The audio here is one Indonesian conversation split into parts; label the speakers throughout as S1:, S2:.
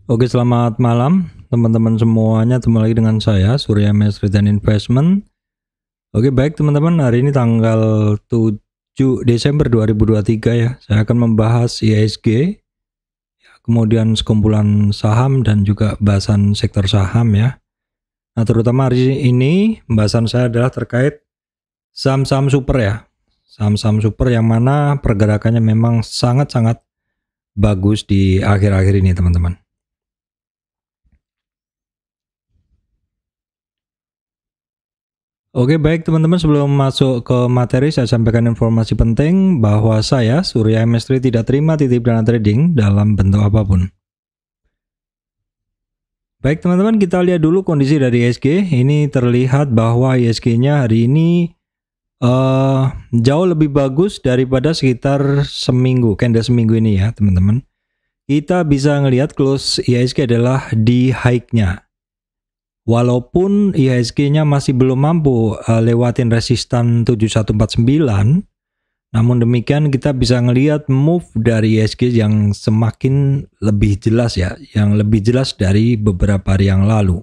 S1: Oke, selamat malam teman-teman semuanya. Ketemu lagi dengan saya, Surya MS Return Investment. Oke, baik teman-teman, hari ini tanggal 7 Desember 2023 ya. Saya akan membahas IHSG, kemudian sekumpulan saham dan juga bahasan sektor saham ya. Nah, terutama hari ini pembahasan saya adalah terkait saham-saham super ya. Saham-saham super yang mana pergerakannya memang sangat-sangat bagus di akhir-akhir ini teman-teman. Oke, baik teman-teman, sebelum masuk ke materi saya sampaikan informasi penting bahwa saya Surya MS tidak terima titip dana trading dalam bentuk apapun. Baik teman-teman, kita lihat dulu kondisi dari IHSG. Ini terlihat bahwa IHSG-nya hari ini jauh lebih bagus daripada sekitar seminggu, candle seminggu ini ya teman-teman. Kita bisa ngelihat close IHSG adalah di high-nya. Walaupun IHSG-nya masih belum mampu lewatin resistan 7149, namun demikian kita bisa ngelihat move dari IHSG yang semakin lebih jelas ya, yang lebih jelas dari beberapa hari yang lalu.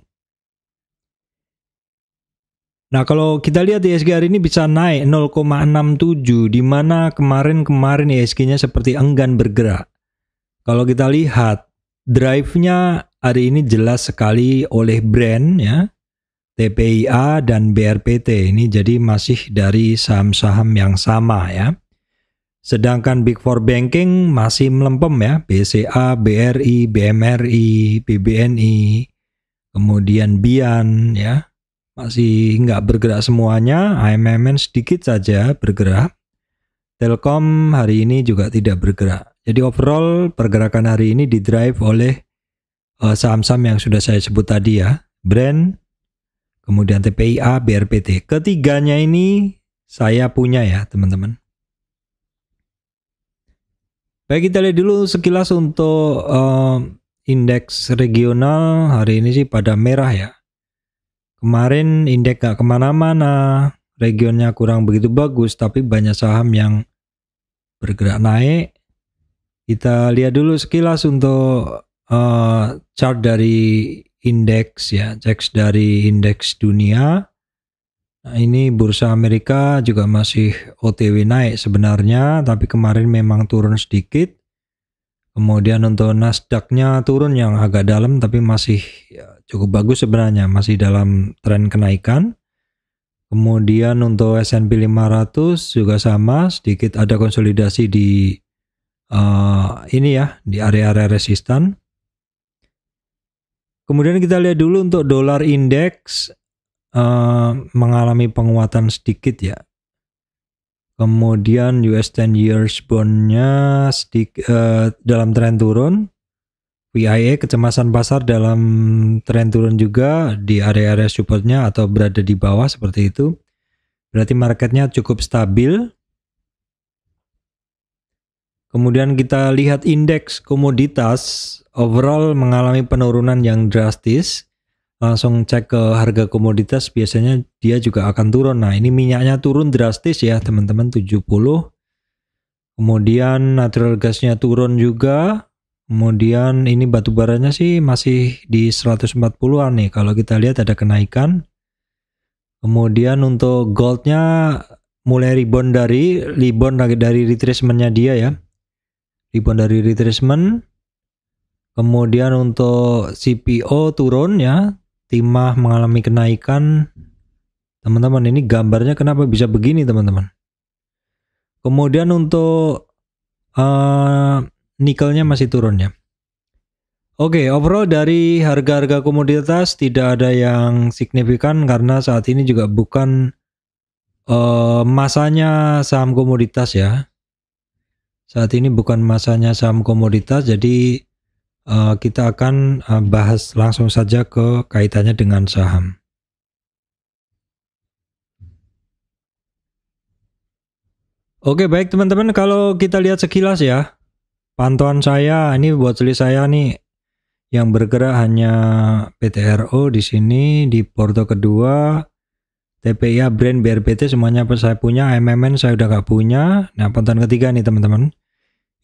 S1: Nah, kalau kita lihat IHSG hari ini bisa naik 0,67, di mana kemarin IHSG-nya seperti enggan bergerak. Kalau kita lihat drive-nya hari ini jelas sekali oleh brand ya, TPIA dan BRPT. Ini jadi masih dari saham-saham yang sama ya. Sedangkan Big Four Banking masih melempem ya, BCA, BRI, BMRI, BBNI, kemudian BIAN ya, masih nggak bergerak semuanya. AMMN sedikit saja bergerak. Telkom hari ini juga tidak bergerak. Jadi overall pergerakan hari ini didrive oleh saham-saham yang sudah saya sebut tadi ya, brand, kemudian TPIA, BRPT. Ketiganya ini saya punya ya teman-teman. Baik, kita lihat dulu sekilas untuk indeks regional hari ini sih pada merah ya. Kemarin indeks gak kemana-mana, regionnya kurang begitu bagus, tapi banyak saham yang bergerak naik. Kita lihat dulu sekilas untuk chart dari indeks ya, chart dari indeks dunia. Nah, ini bursa Amerika juga masih OTW naik sebenarnya, tapi kemarin memang turun sedikit. Kemudian untuk Nasdaq-nya turun yang agak dalam, tapi masih cukup bagus sebenarnya, masih dalam tren kenaikan. Kemudian untuk S&P 500 juga sama, sedikit ada konsolidasi di ini ya, di area-area resistan. Kemudian kita lihat dulu untuk dolar indeks mengalami penguatan sedikit ya. Kemudian US 10 years bond-nya dalam tren turun. VIA kecemasan pasar dalam tren turun juga di area-area supportnya atau berada di bawah seperti itu. Berarti marketnya cukup stabil. Kemudian kita lihat indeks komoditas overall mengalami penurunan yang drastis. Langsung cek ke harga komoditas, biasanya dia juga akan turun. Nah, ini minyaknya turun drastis ya teman-teman, 70. Kemudian natural gasnya turun juga. Kemudian ini batu baranya sih masih di 140-an nih. Kalau kita lihat ada kenaikan. Kemudian untuk goldnya mulai rebound dari retracementnya dia ya. Rebound dari retracement. Kemudian untuk CPO turun ya, timah mengalami kenaikan. Teman-teman, ini gambarnya kenapa bisa begini teman-teman. Kemudian untuk nikelnya masih turun ya. Oke, overall dari harga-harga komoditas tidak ada yang signifikan karena saat ini juga bukan masanya saham komoditas ya. Saat ini bukan masanya saham komoditas, jadi kita akan bahas langsung saja ke kaitannya dengan saham. Oke, baik teman-teman, kalau kita lihat sekilas ya, pantauan saya ini buat saya nih yang bergerak hanya PTRO di sini di porto kedua, TPIA, brand, BRPT semuanya saya punya, AMMN saya udah gak punya. Nah, pantauan ketiga nih teman-teman.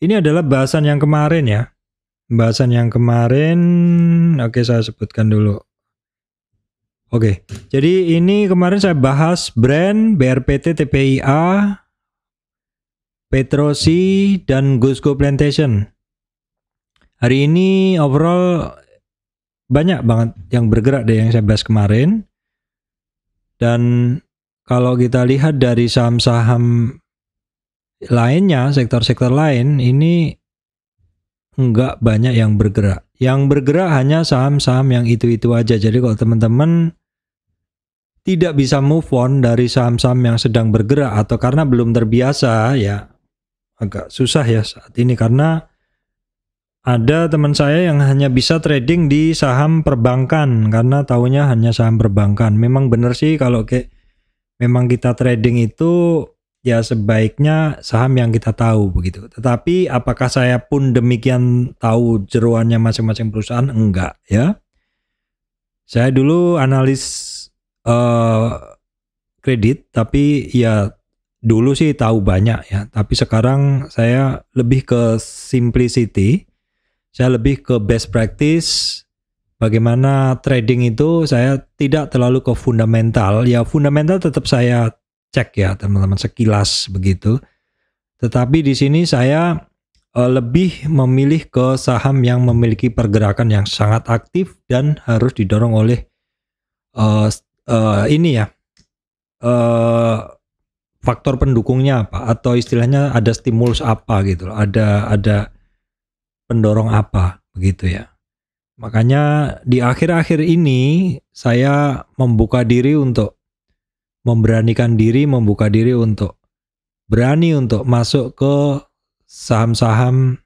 S1: Ini adalah bahasan yang kemarin ya. pembahasan yang kemarin, oke saya sebutkan dulu. Oke, jadi ini kemarin saya bahas brand, BRPT, TPIA, Petrosi, dan Gusco Plantation. Hari ini overall banyak banget yang bergerak deh yang saya bahas kemarin. Dan kalau kita lihat dari saham-saham lainnya, sektor-sektor lain, ini enggak banyak yang bergerak. Yang bergerak hanya saham-saham yang itu-itu aja. Jadi kalau teman-teman tidak bisa move on dari saham-saham yang sedang bergerak atau karena belum terbiasa, ya agak susah ya saat ini, karena ada teman saya yang hanya bisa trading di saham perbankan karena taunya hanya saham perbankan. Memang benar sih kalau memang kita trading itu ya sebaiknya saham yang kita tahu begitu. Tetapi apakah saya pun demikian tahu jeroannya masing-masing perusahaan? Enggak ya. Saya dulu analis kredit, tapi ya dulu sih tahu banyak ya, tapi sekarang saya lebih ke simplicity, saya lebih ke best practice. Bagaimana trading itu saya tidak terlalu ke fundamental, ya fundamental tetap saya cek ya teman-teman sekilas begitu, tetapi di sini saya lebih memilih ke saham yang memiliki pergerakan yang sangat aktif dan harus didorong oleh ini ya, faktor pendukungnya apa, atau istilahnya ada stimulus apa gitu, ada pendorong apa begitu ya. Makanya di akhir-akhir ini saya membuka diri untuk memberanikan diri, membuka diri untuk berani untuk masuk ke saham-saham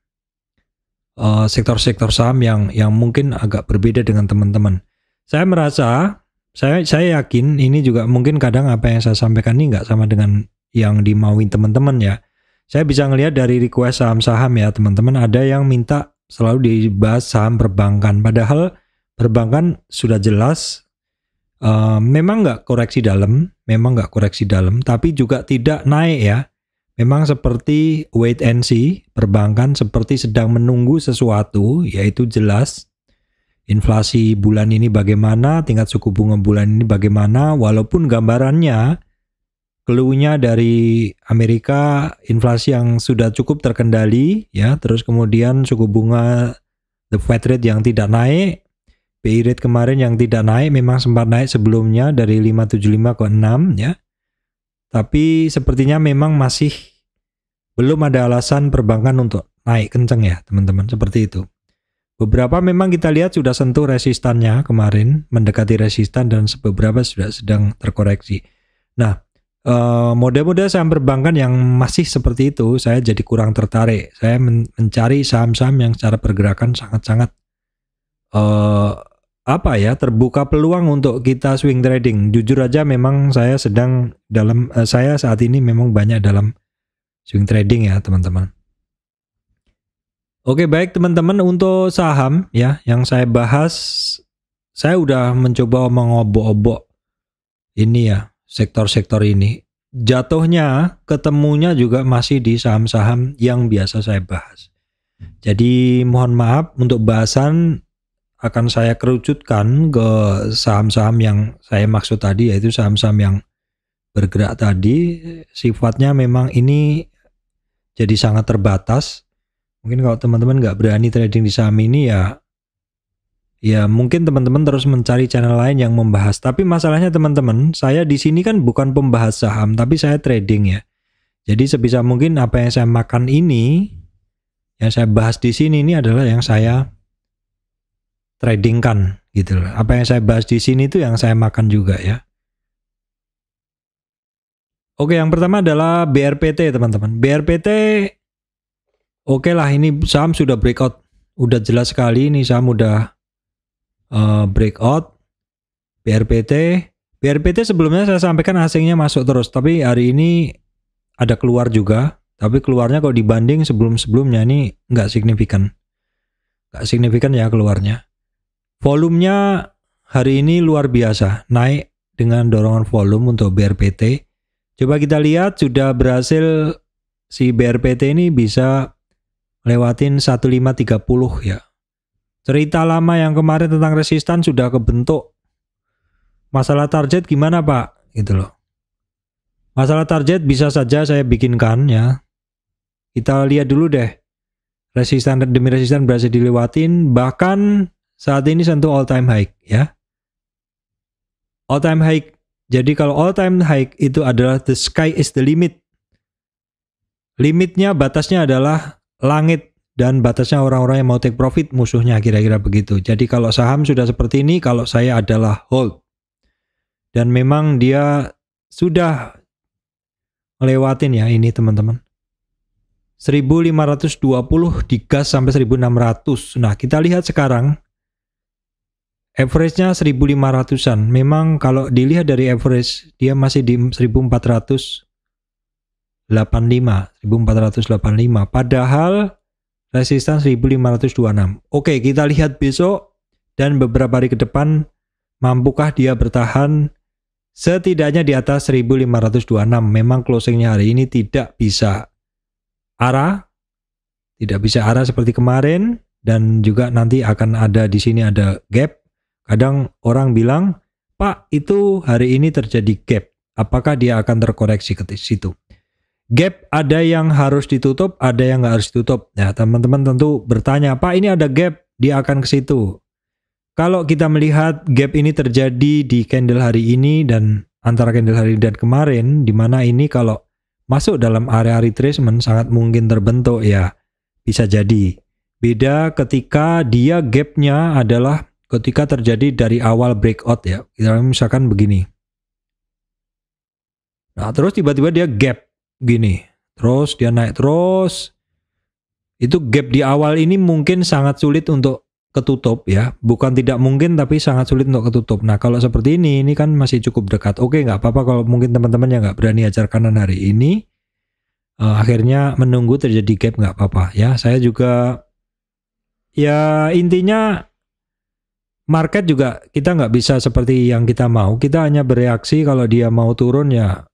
S1: sektor-sektor saham yang mungkin agak berbeda dengan teman-teman. Saya merasa saya yakin ini juga mungkin kadang apa yang saya sampaikan ini nggak sama dengan yang dimauin teman-teman ya. Saya bisa ngelihat dari request saham-saham ya teman-teman, ada yang minta selalu dibahas saham perbankan. Padahal perbankan sudah jelas memang nggak koreksi dalam, tapi juga tidak naik ya. Memang seperti wait and see, perbankan seperti sedang menunggu sesuatu, yaitu jelas inflasi bulan ini bagaimana, tingkat suku bunga bulan ini bagaimana, walaupun gambarannya, clue-nya dari Amerika, inflasi yang sudah cukup terkendali, ya, terus kemudian suku bunga the Fed rate yang tidak naik, BI rate kemarin yang tidak naik, memang sempat naik sebelumnya dari 5,75 ke 6, ya, tapi sepertinya memang masih belum ada alasan perbankan untuk naik kenceng ya, teman-teman, seperti itu. Beberapa memang kita lihat sudah sentuh resistannya kemarin, mendekati resistan, dan beberapa sudah sedang terkoreksi. Nah, model-model saham perbankan yang masih seperti itu, saya jadi kurang tertarik. Saya mencari saham-saham yang secara pergerakan sangat-sangat terbuka peluang untuk kita swing trading. Jujur aja memang saya saya saat ini memang banyak dalam swing trading ya teman-teman. Oke, baik teman-teman, untuk saham ya yang saya bahas, saya udah mencoba mengobok-obok ini ya, sektor-sektor ini. Jatuhnya ketemunya juga masih di saham-saham yang biasa saya bahas. Jadi mohon maaf, untuk bahasan akan saya kerucutkan ke saham-saham yang saya maksud tadi, yaitu saham-saham yang bergerak tadi. Sifatnya memang ini jadi sangat terbatas. Mungkin kalau teman-teman nggak berani trading di saham ini ya mungkin teman-teman terus mencari channel lain yang membahas. Tapi masalahnya teman-teman, saya di sini kan bukan pembahas saham, tapi saya trading ya. Jadi sebisa mungkin apa yang saya makan ini, yang saya bahas di sini ini adalah yang saya tradingkan gitu loh. Apa yang saya bahas di sini itu yang saya makan juga ya. Oke, yang pertama adalah BRPT teman-teman. BRPT oke lah, ini saham sudah breakout, udah jelas sekali ini saham udah breakout. BRPT sebelumnya saya sampaikan asingnya masuk terus, tapi hari ini ada keluar juga, tapi keluarnya kalau dibanding sebelum-sebelumnya ini nggak signifikan ya keluarnya. Volumenya hari ini luar biasa, naik dengan dorongan volume untuk BRPT. Coba kita lihat, sudah berhasil si BRPT ini bisa lewatin 1530 ya. Cerita lama yang kemarin tentang resistan sudah kebentuk. Masalah target gimana Pak? Gitu loh. Masalah target bisa saja saya bikinkan ya. Kita lihat dulu deh. Resistan demi resistan berhasil dilewatin. Bahkan saat ini sentuh all time high ya. All time high. Jadi kalau all time high itu adalah the sky is the limit. Limitnya, batasnya adalah langit. Dan batasnya orang-orang yang mau take profit, musuhnya kira-kira begitu. Jadi kalau saham sudah seperti ini, kalau saya adalah hold. Dan memang dia sudah melewatin ya ini teman-teman. 1520 digas sampai 1600. Nah kita lihat sekarang. Average-nya 1500-an. Memang kalau dilihat dari average, dia masih di 1485. Padahal resistan 1526. Oke, kita lihat besok dan beberapa hari ke depan mampukah dia bertahan setidaknya di atas 1526. Memang closingnya hari ini tidak bisa arah seperti kemarin dan juga nanti akan ada di sini ada gap. Kadang orang bilang, "Pak, itu hari ini terjadi gap. Apakah dia akan terkoreksi ke situ?" Gap ada yang harus ditutup, ada yang nggak harus ditutup. Ya, teman-teman tentu bertanya, Pak ini ada gap, dia akan ke situ. Kalau kita melihat gap ini terjadi di candle hari ini dan antara candle hari dan kemarin, di mana ini kalau masuk dalam area retracement sangat mungkin terbentuk ya, bisa jadi. Beda ketika dia gapnya adalah ketika terjadi dari awal breakout ya. Kita misalkan begini. Nah terus tiba-tiba dia gap. Gini, terus dia naik terus. Itu gap di awal ini mungkin sangat sulit untuk ketutup ya, bukan tidak mungkin tapi sangat sulit untuk ketutup. Nah kalau seperti ini kan masih cukup dekat. Oke, nggak apa-apa kalau mungkin teman-teman yang nggak berani ajar kanan hari ini, akhirnya menunggu terjadi gap nggak apa-apa ya. Saya juga ya intinya market juga kita nggak bisa seperti yang kita mau. Kita hanya bereaksi kalau dia mau turun ya.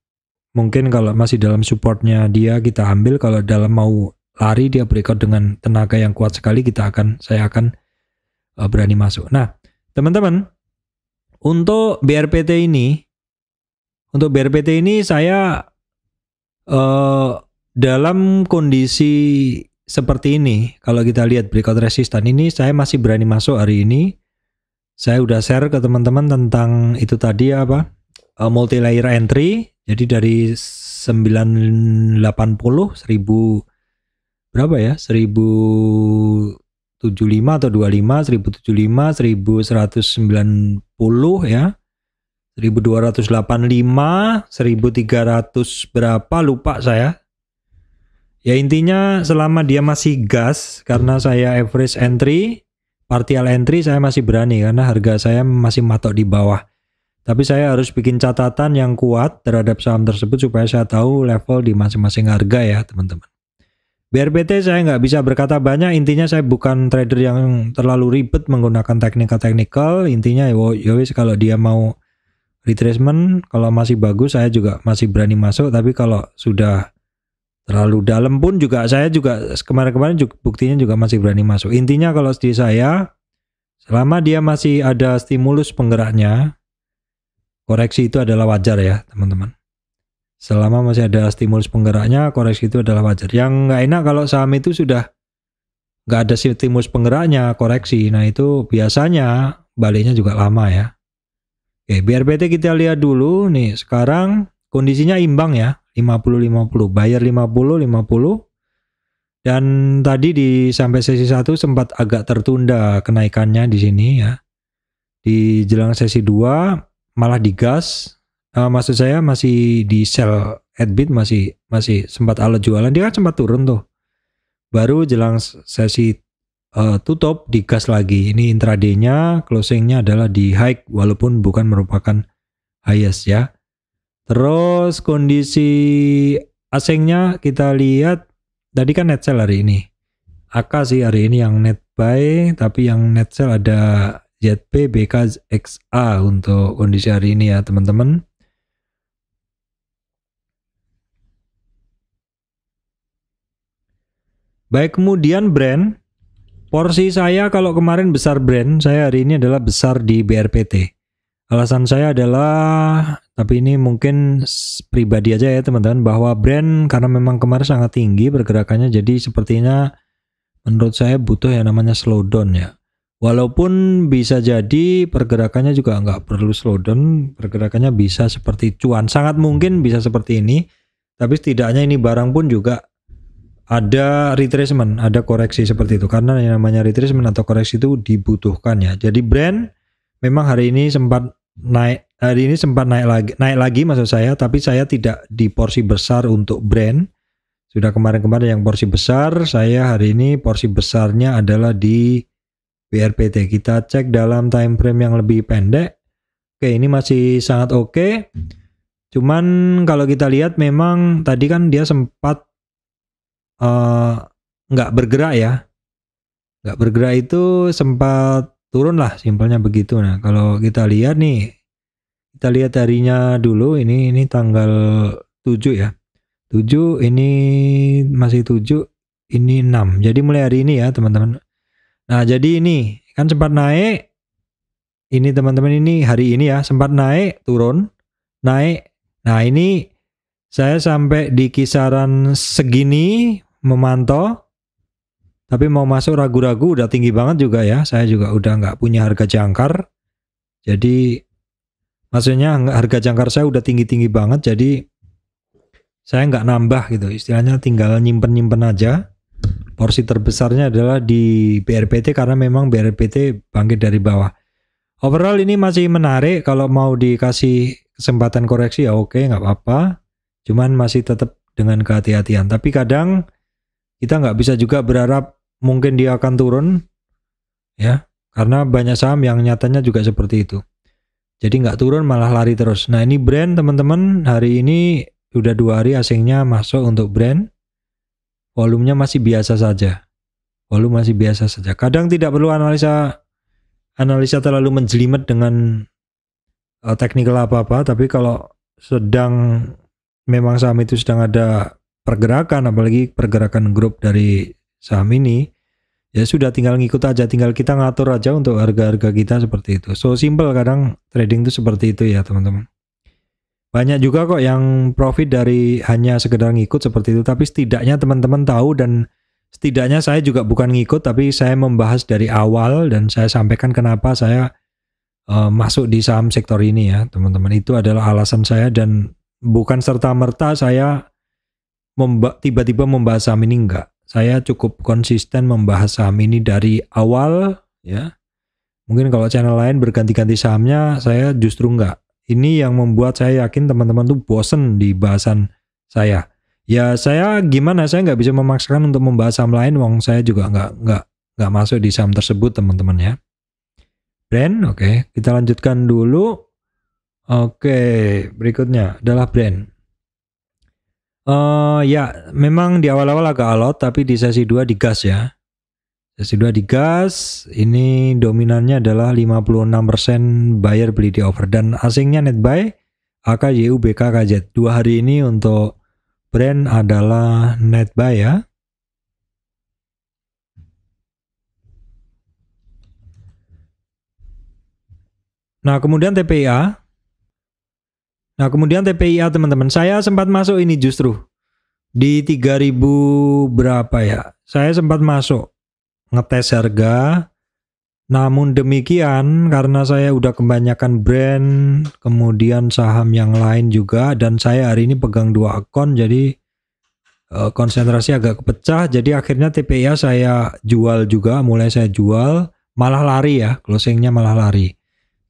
S1: Mungkin kalau masih dalam supportnya dia kita ambil, kalau dalam mau lari dia breakout dengan tenaga yang kuat sekali saya akan berani masuk. Nah teman-teman, untuk BRPT ini saya dalam kondisi seperti ini, kalau kita lihat breakout resistan ini saya masih berani masuk hari ini. Saya udah share ke teman-teman tentang itu tadi apa, multi layer entry. Jadi dari 980 1000 berapa ya? 1075 atau 25, 1075, 1190 ya. 1285, 1300 berapa lupa saya. Ya intinya selama dia masih gas, karena saya average entry, partial entry saya masih berani karena harga saya masih matok di bawah. Tapi saya harus bikin catatan yang kuat terhadap saham tersebut supaya saya tahu level di masing-masing harga ya teman-teman. BRPT saya nggak bisa berkata banyak, intinya saya bukan trader yang terlalu ribet menggunakan teknikal. Intinya ya wis kalau dia mau retracement, kalau masih bagus saya juga masih berani masuk, tapi kalau sudah terlalu dalam pun juga saya juga kemarin-kemarin juga buktinya juga masih berani masuk. Intinya kalau di saya, selama dia masih ada stimulus penggeraknya, koreksi itu adalah wajar ya teman-teman. Selama masih ada stimulus penggeraknya, koreksi itu adalah wajar. Yang nggak enak kalau saham itu sudah nggak ada stimulus penggeraknya, koreksi. Nah itu biasanya baliknya juga lama ya. Oke, BRPT kita lihat dulu nih. Sekarang kondisinya imbang ya, 50-50, buyer 50-50. Dan tadi sampai sesi 1 sempat agak tertunda kenaikannya di sini ya. Di jelang sesi 2 malah digas, maksud saya masih di sell at bid, masih sempat alat jualan, dia kan sempat turun tuh, baru jelang sesi tutup digas lagi. Ini intraday-nya, closing-nya adalah di high walaupun bukan merupakan highest ya. Terus kondisi asingnya kita lihat, tadi kan net sell hari ini, AK sih hari ini yang net buy, tapi yang net sell ada ZP, BK, XA untuk kondisi hari ini ya teman-teman. Baik, kemudian brand Porsi saya kalau kemarin besar brand, saya hari ini adalah besar di BRPT. Alasan saya adalah, tapi ini mungkin pribadi aja ya teman-teman, bahwa brand karena memang kemarin sangat tinggi pergerakannya, jadi sepertinya menurut saya butuh yang namanya slowdown ya. Walaupun bisa jadi pergerakannya juga nggak perlu slowdown, pergerakannya bisa seperti cuan, sangat mungkin bisa seperti ini. Tapi setidaknya ini barang pun juga ada retracement, ada koreksi seperti itu. Karena yang namanya retracement atau koreksi itu dibutuhkan ya. Jadi brand memang hari ini sempat naik naik lagi maksud saya, tapi saya tidak di porsi besar untuk brand. Sudah kemarin-kemarin yang porsi besar, saya hari ini porsi besarnya adalah di BRPT. Kita cek dalam time frame yang lebih pendek. Oke, ini masih sangat oke. Cuman kalau kita lihat memang tadi kan dia sempat nggak bergerak ya. Nggak bergerak itu sempat turun lah, simpelnya begitu. Nah, kalau kita lihat nih, kita lihat harinya dulu, ini tanggal 7 ya. 7 ini masih 7, ini 6. Jadi mulai hari ini ya teman-teman. Nah jadi ini kan sempat naik, ini teman-teman ini hari ini ya sempat naik, turun, naik. Nah ini saya sampai di kisaran segini memantau, tapi mau masuk ragu-ragu, udah tinggi banget juga ya. Saya juga udah nggak punya harga jangkar. Jadi maksudnya harga jangkar saya udah tinggi-tinggi banget, jadi saya nggak nambah gitu, istilahnya tinggal nyimpen-nyimpen aja. Porsi terbesarnya adalah di BRPT karena memang BRPT bangkit dari bawah. Overall ini masih menarik, kalau mau dikasih kesempatan koreksi ya oke, nggak apa-apa. Cuman masih tetap dengan kehati-hatian. Tapi kadang kita nggak bisa juga berharap mungkin dia akan turun, ya, karena banyak saham yang nyatanya juga seperti itu. Jadi nggak turun malah lari terus. Nah ini brand teman-teman, hari ini udah 2 hari asingnya masuk untuk brand. Volumenya masih biasa saja. Volume masih biasa saja. Kadang tidak perlu analisa terlalu menjelimet dengan teknikal apa-apa, tapi kalau sedang memang saham itu sedang ada pergerakan, apalagi pergerakan grup dari saham ini, ya sudah tinggal ngikut aja, tinggal kita ngatur aja untuk harga-harga kita seperti itu. So simple, kadang trading itu seperti itu ya teman-teman. Banyak juga kok yang profit dari hanya sekedar ngikut seperti itu, tapi setidaknya teman-teman tahu, dan setidaknya saya juga bukan ngikut, tapi saya membahas dari awal dan saya sampaikan kenapa saya masuk di saham sektor ini ya teman-teman. Itu adalah alasan saya, dan bukan serta-merta saya tiba-tiba membahas saham ini, enggak. Saya cukup konsisten membahas saham ini dari awal ya. Mungkin kalau channel lain berganti-ganti sahamnya, saya justru enggak. Ini yang membuat saya yakin teman-teman tuh bosen di bahasan saya. Ya saya gimana, saya nggak bisa memaksakan untuk membahas saham lain, wong saya juga nggak masuk di saham tersebut teman-teman ya. Brand, oke. Kita lanjutkan dulu. Oke, berikutnya adalah brand. Ya memang di awal-awal agak alot, tapi di sesi 2 digas ya. Sesi 2 digas, ini dominannya adalah 56% buyer beli di over, dan asingnya net buy AKYU BKKZ. 2 hari ini untuk brand adalah net buy ya. Nah kemudian TPIA. Teman-teman, saya sempat masuk ini justru di 3000 berapa ya. Saya sempat masuk ngetes harga, namun demikian karena saya udah kebanyakan brand, kemudian saham yang lain juga, dan saya hari ini pegang 2 akun, jadi konsentrasi agak kepecah, jadi akhirnya TPIA saya jual juga, mulai saya jual, malah lari ya, closingnya malah lari.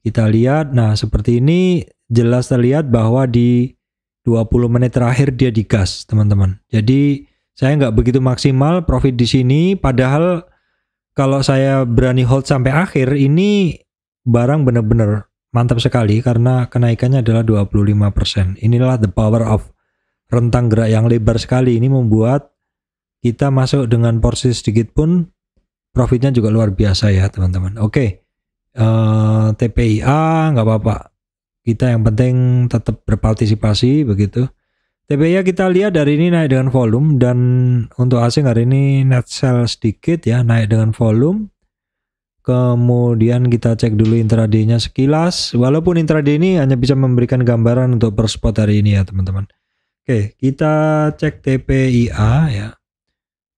S1: Kita lihat, nah seperti ini jelas terlihat bahwa di 20 menit terakhir dia digas teman-teman. Jadi saya nggak begitu maksimal profit di sini, padahal kalau saya berani hold sampai akhir, ini barang benar-benar mantap sekali karena kenaikannya adalah 25%. Inilah the power of rentang gerak yang lebar sekali. Ini membuat kita masuk dengan porsi sedikit pun profitnya juga luar biasa ya teman-teman. Oke, TPIA nggak apa-apa. Kita yang penting tetap berpartisipasi begitu. TPI kita lihat hari ini naik dengan volume, dan untuk asing hari ini net sell sedikit ya, naik dengan volume. Kemudian kita cek dulu intraday-nya sekilas, walaupun intraday ini hanya bisa memberikan gambaran untuk per spot hari ini ya teman-teman. Oke, kita cek TPIA ya.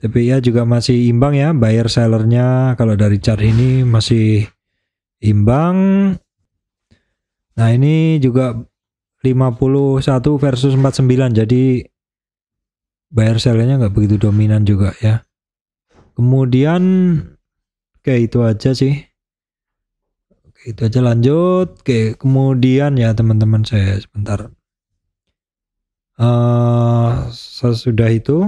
S1: TPIA juga masih imbang ya, buyer sellernya kalau dari chart ini masih imbang. Nah ini juga 51 versus 49, jadi buyer sellernya nggak begitu dominan juga ya. Kemudian oke itu aja sih. Oke, itu aja, lanjut. Oke, kemudian ya teman-teman, saya sebentar. Sesudah itu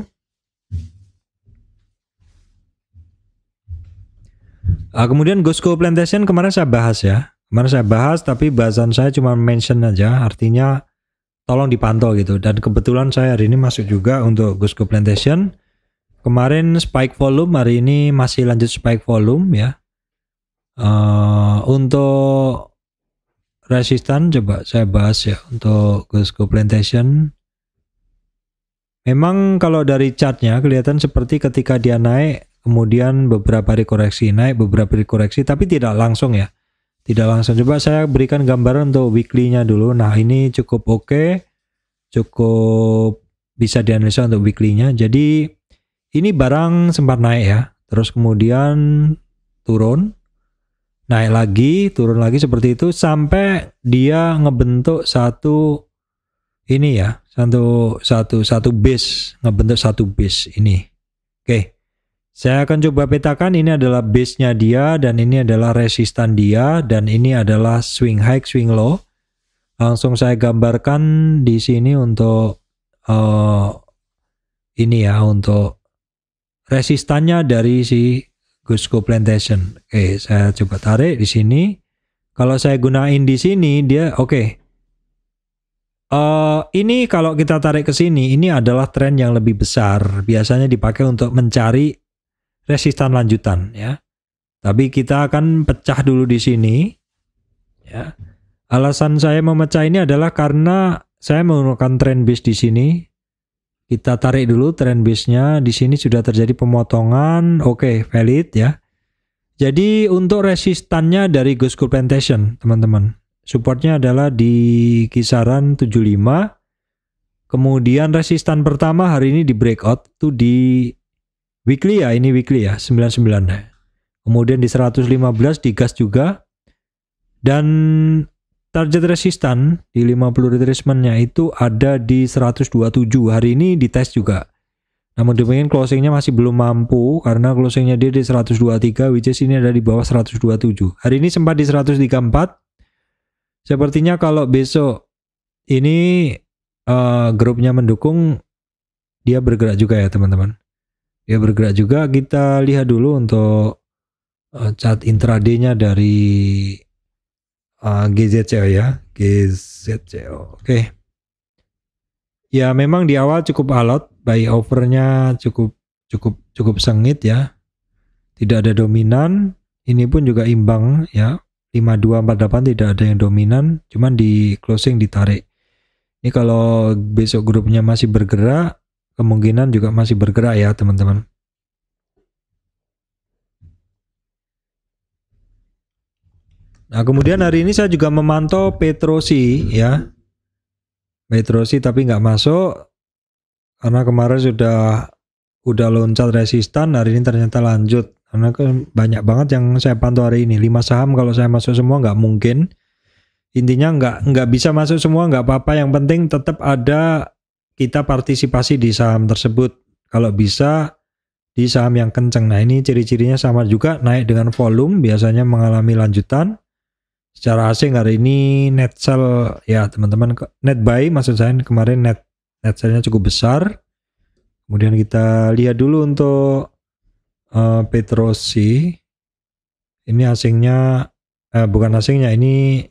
S1: kemudian Ghost Plantation kemarin saya bahas ya. Kemarin saya bahas, tapi bahasan saya cuma mention aja, artinya tolong dipantau gitu. Dan kebetulan saya hari ini masuk juga untuk Ghost Plantation. Kemarin spike volume, hari ini masih lanjut spike volume ya. Untuk resistan coba saya bahas ya untuk Ghost Plantation. Memang kalau dari chartnya kelihatan seperti ketika dia naik, kemudian beberapa hari koreksi, naik beberapa hari koreksi, tapi tidak langsung ya. Tidak langsung. Coba saya berikan gambaran untuk weekly-nya dulu. Nah ini cukup oke, cukup bisa dianalisa untuk weekly-nya. Jadi ini barang sempat naik ya, terus kemudian turun, naik lagi, turun lagi seperti itu, sampai dia ngebentuk satu ini ya, satu base, ngebentuk satu base ini. Oke. Saya akan coba petakan, ini adalah base-nya dia, dan ini adalah resistan dia, dan ini adalah swing high, swing low. Langsung saya gambarkan di sini untuk ini ya, untuk resistannya dari si Ghost Plantation. Oke, saya coba tarik di sini. Kalau saya gunain di sini, dia oke. Ini kalau kita tarik ke sini, ini adalah tren yang lebih besar. Biasanya dipakai untuk mencari resistan lanjutan ya. Tapi kita akan pecah dulu di sini ya. Alasan saya memecah ini adalah karena saya menggunakan trend base di sini. Kita tarik dulu trend base-nya. Di sini sudah terjadi pemotongan. Oke, valid ya. Jadi untuk resistannya dari Ghost Plantation, teman-teman, supportnya adalah di kisaran 75. Kemudian resistan pertama hari ini di breakout tuh di weekly ya, ini weekly ya, 99. Kemudian di 115 digas juga. Dan target resistan di 50 retracement-nya itu ada di 127. Hari ini dites juga. Namun demikian closing-nya masih belum mampu karena closing-nya dia di 123, which is ini ada di bawah 127. Hari ini sempat di 134. Sepertinya kalau besok ini grupnya mendukung, dia bergerak juga ya teman-teman. Dia bergerak juga. Kita lihat dulu untuk chart intraday-nya dari GZCO ya, GZCO. Oke. Ya memang di awal cukup alot, buy over-nya cukup sengit ya. Tidak ada dominan. Ini pun juga imbang ya. 5248 tidak ada yang dominan, cuman di closing ditarik. Ini kalau besok grupnya masih bergerak, kemungkinan juga masih bergerak ya teman-teman. Nah kemudian hari ini saya juga memantau Petrosi ya, Petrosi tapi nggak masuk karena kemarin udah loncat resistan. Hari ini ternyata lanjut karena banyak banget yang saya pantau hari ini. 5 saham kalau saya masuk semua nggak mungkin. Intinya nggak bisa masuk semua nggak apa-apa, yang penting tetap ada kita partisipasi di saham tersebut kalau bisa di saham yang kenceng. Nah ini ciri-cirinya sama juga, naik dengan volume, biasanya mengalami lanjutan. Secara asing hari ini net sell ya teman-teman, net buy maksud saya, kemarin net sellnya cukup besar. Kemudian kita lihat dulu untuk Petrosi, ini asingnya bukan asingnya, ini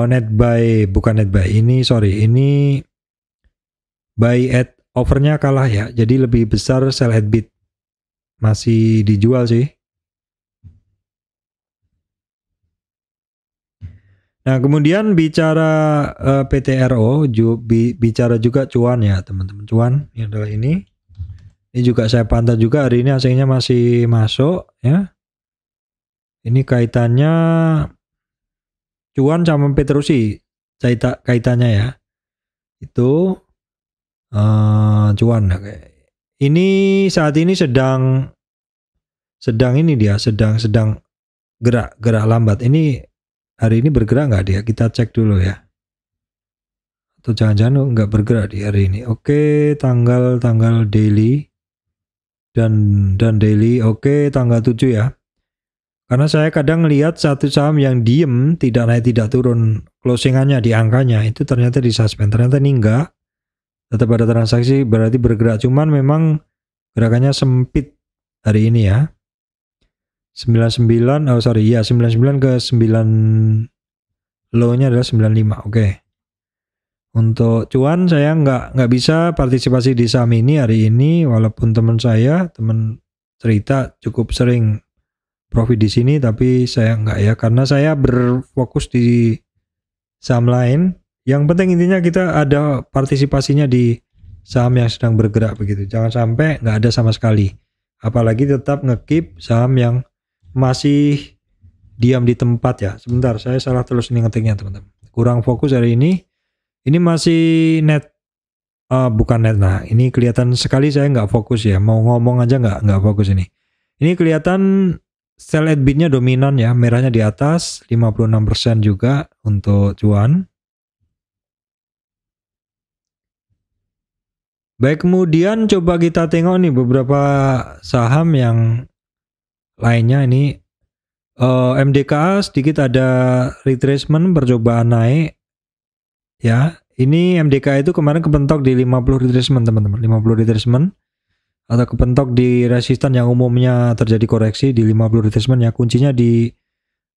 S1: net buy, bukan net buy, ini sorry, ini buy at overnya kalah ya, jadi lebih besar sell at bid, masih dijual sih. Nah, kemudian bicara PTRO, bicara juga cuan ya teman-teman. Cuan ini adalah ini. Ini juga saya pantau juga hari ini hasilnya masih masuk ya. Ini kaitannya cuan sama Petrosi, kaitannya ya. Itu cuan. Ini saat ini sedang ini dia sedang gerak lambat. Ini hari ini bergerak nggak dia? Kita cek dulu ya. Atau jangan-jangan nggak bergerak di hari ini. Oke, tanggal daily dan daily. Oke, tanggal 7 ya. Karena saya kadang lihat satu saham yang diem, tidak naik tidak turun, closingannya di angkanya itu ternyata disuspend. Ternyata ini enggak. Tetap ada transaksi, berarti bergerak, cuman memang gerakannya sempit hari ini ya. 99 ke 9 low-nya adalah 95. Oke. Untuk cuan saya nggak bisa partisipasi di saham ini hari ini, walaupun teman cerita cukup sering profit di sini, tapi saya nggak ya, karena saya berfokus di saham lain. Yang penting intinya kita ada partisipasinya di saham yang sedang bergerak begitu. Jangan sampai nggak ada sama sekali. Apalagi tetap nge-keep saham yang masih diam di tempat ya. Sebentar, saya salah terus ini ngetiknya teman-teman. Kurang fokus hari ini. Ini masih net, bukan net. Nah, ini kelihatan sekali saya nggak fokus ya. Mau ngomong aja nggak fokus ini. Ini kelihatan sell at bid-nya dominan ya. Merahnya di atas, 56% juga untuk cuan. Baik, kemudian coba kita tengok nih beberapa saham yang lainnya ini. MDKA sedikit ada retracement, percobaan naik ya. Ini MDKA itu kemarin kepentok di 50 retracement teman-teman, 50 retracement atau kepentok di resistan yang umumnya terjadi koreksi di 50 retracement ya. Kuncinya di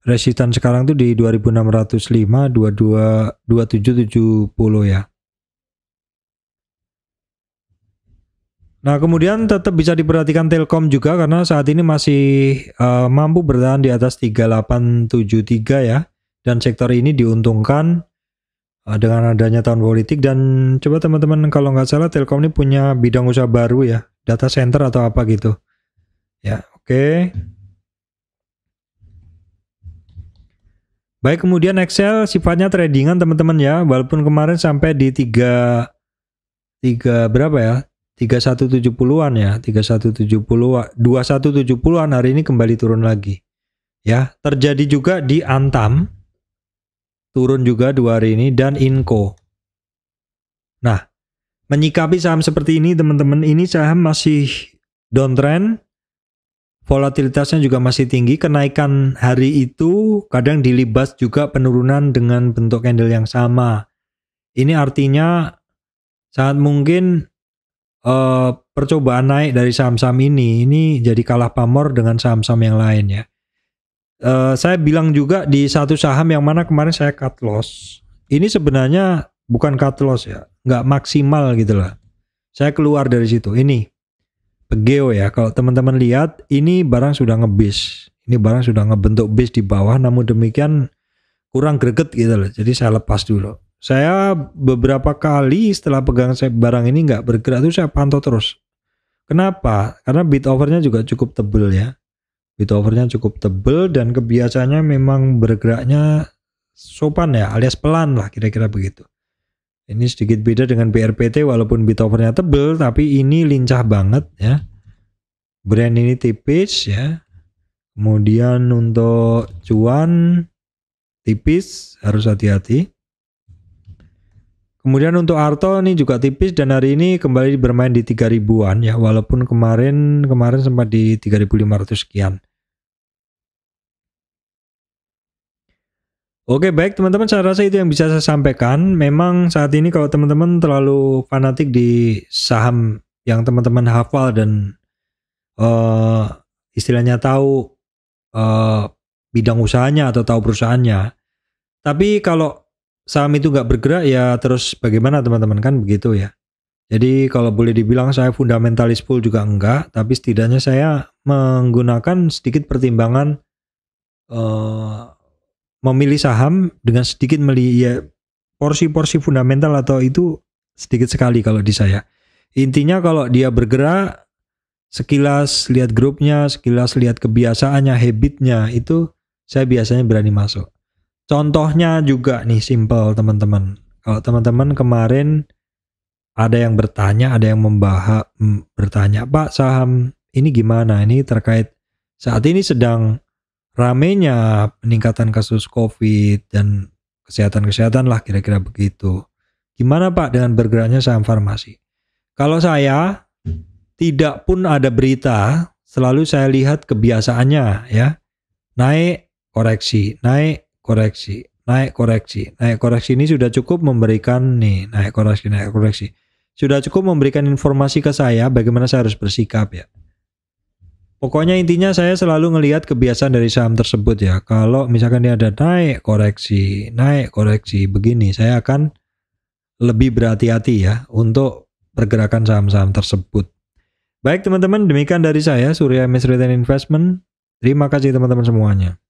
S1: resistan sekarang tuh di 2605, 2770 ya. Nah, kemudian tetap bisa diperhatikan Telkom juga karena saat ini masih mampu bertahan di atas 3873 ya. Dan sektor ini diuntungkan dengan adanya tahun politik. Dan coba teman-teman, kalau nggak salah Telkom ini punya bidang usaha baru ya, data center atau apa gitu. Ya, oke. Baik, kemudian Excel sifatnya tradingan teman-teman ya. Walaupun kemarin sampai di 3 berapa ya? 3170-an ya, 2170-an hari ini kembali turun lagi. Ya, terjadi juga di Antam. Turun juga 2 hari ini dan Inco. Nah, menyikapi saham seperti ini teman-teman, ini saham masih downtrend. Volatilitasnya juga masih tinggi. Kenaikan hari itu kadang dilibas juga penurunan dengan bentuk candle yang sama. Ini artinya sangat mungkin percobaan naik dari saham-saham ini jadi kalah pamor dengan saham-saham yang lain ya. Saya bilang juga di satu saham yang mana kemarin saya cut loss. Ini sebenarnya bukan cut loss ya, nggak maksimal gitu lah. Saya keluar dari situ. Ini Pegeo ya. Kalau teman-teman lihat, ini barang sudah nge-base. Ini barang sudah ngebentuk base di bawah, namun demikian kurang greget gitu loh. Jadi saya lepas dulu. Saya beberapa kali setelah pegang barang ini nggak bergerak tuh saya pantau terus. Kenapa? Karena bid overnya juga cukup tebel ya. Bid overnya cukup tebel dan kebiasaannya memang bergeraknya sopan ya, alias pelan lah kira-kira begitu. Ini sedikit beda dengan BRPT walaupun bid overnya tebel, tapi ini lincah banget ya. Brand ini tipis ya. Kemudian untuk cuan tipis, harus hati-hati. Kemudian untuk Arto ini juga tipis dan hari ini kembali bermain di 3000-an ya, walaupun kemarin sempat di 3500 sekian. Oke, baik teman-teman, saya rasa itu yang bisa saya sampaikan. Memang saat ini kalau teman-teman terlalu fanatik di saham yang teman-teman hafal dan istilahnya tahu bidang usahanya atau tahu perusahaannya, tapi kalau saham itu nggak bergerak ya terus bagaimana teman-teman, kan begitu ya. Jadi kalau boleh dibilang saya fundamentalis full juga enggak, tapi setidaknya saya menggunakan sedikit pertimbangan memilih saham dengan sedikit melihat porsi-porsi fundamental atau itu sedikit sekali kalau di saya. Intinya kalau dia bergerak, sekilas lihat grupnya, sekilas lihat kebiasaannya, habitnya, itu saya biasanya berani masuk. Contohnya juga nih simple teman-teman. Kalau teman-teman kemarin ada yang bertanya, ada yang bertanya, Pak saham ini gimana? Ini terkait saat ini sedang ramenya peningkatan kasus COVID dan kesehatan lah kira-kira begitu. Gimana Pak dengan bergeraknya saham farmasi? Kalau saya tidak pun ada berita, selalu saya lihat kebiasaannya ya. Naik, koreksi, naik, koreksi, naik, koreksi. Naik koreksi ini sudah cukup memberikan nih, naik koreksi, naik koreksi. Sudah cukup memberikan informasi ke saya bagaimana saya harus bersikap ya. Pokoknya intinya saya selalu ngelihat kebiasaan dari saham tersebut ya. Kalau misalkan dia ada naik koreksi begini, saya akan lebih berhati-hati ya untuk pergerakan saham-saham tersebut. Baik teman-teman, demikian dari saya Surya MS Retail Investment. Terima kasih teman-teman semuanya.